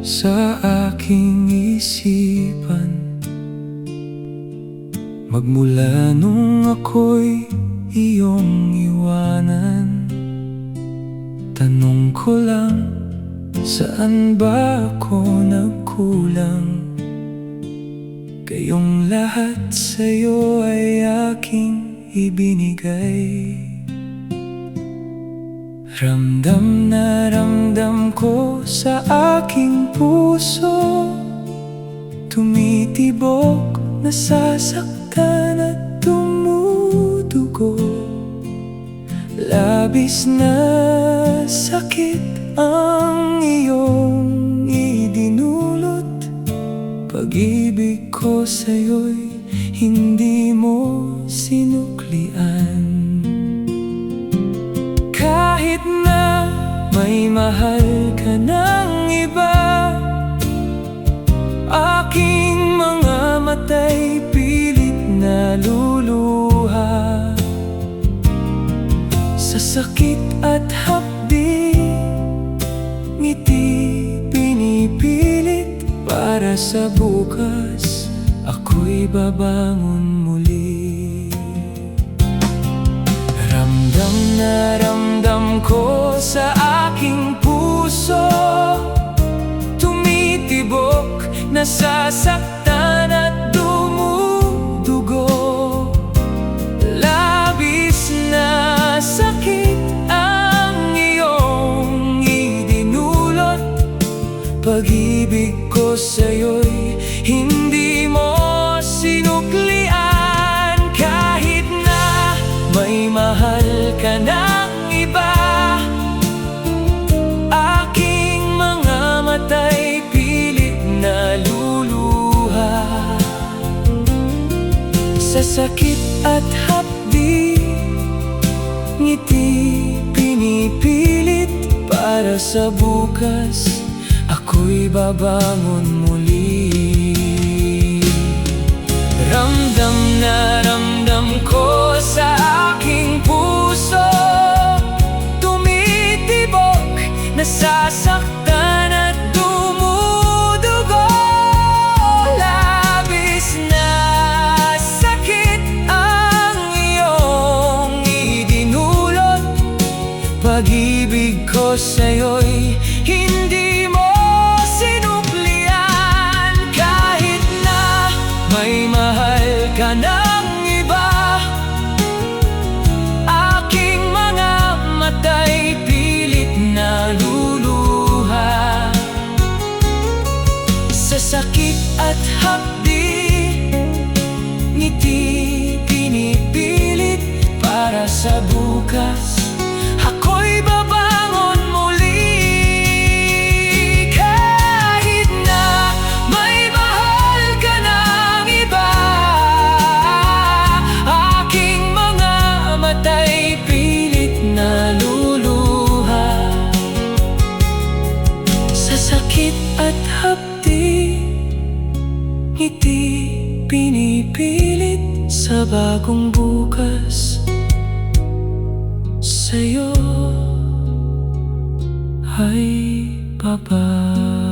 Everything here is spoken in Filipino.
sa aking isipan, magmula nung ako'y iyong iwanan. Tanong ko lang, saan ba ako nagkulang? Kayong lahat sa'yo ay aking ibinigay. Ramdam na ramdam ko sa aking puso, tumitibok, nasasaktan at tumudugo. Labis na sakit ang iyong idinulot. Pag-ibig ko sa'yo'y hindi mo sinuklian. Kahit na may mahal ka ng iba, aking mga mata'y pilit na luluha. Sa sakit at hapdi, ngiti pinipilit. Para sa bukas, ako'y babangon muli. Ramdam na ramdam ko sa aking puso, tumitibok, nasasaktan at dumudugo. Labis na sakit ang iyong idinulot. Pag-ibig ko sa'yo'y hindi mo sinuklian. Kahit na may mahal ka ng iba, aking mga mata'y pilit na luluha. Sa sakit at hapdi, ngiti pinipilit. Para sa bukas, ako'y babangon muli. Ramdam na ramdam ko sa aking puso, tumitibok, nasasaktan at dumudugo. Labis na sakit ang iyong idinulot. Pag-ibig ko sa'yo'y hindi mo sinuklian. Kahit na may mahal ka ng iba, aking mga mata'y pilit na luluha. Sa sakit at hapdi, ngiti pinipilit. Para sa bukas, ako'y babangon muli. Kahit na may mahal ka ng iba, aking mga mata'y pilit na luluha. Sa sakit at hapdi, ngiti pinipilit. Sa bagong bukas, sa'yo ay babalik.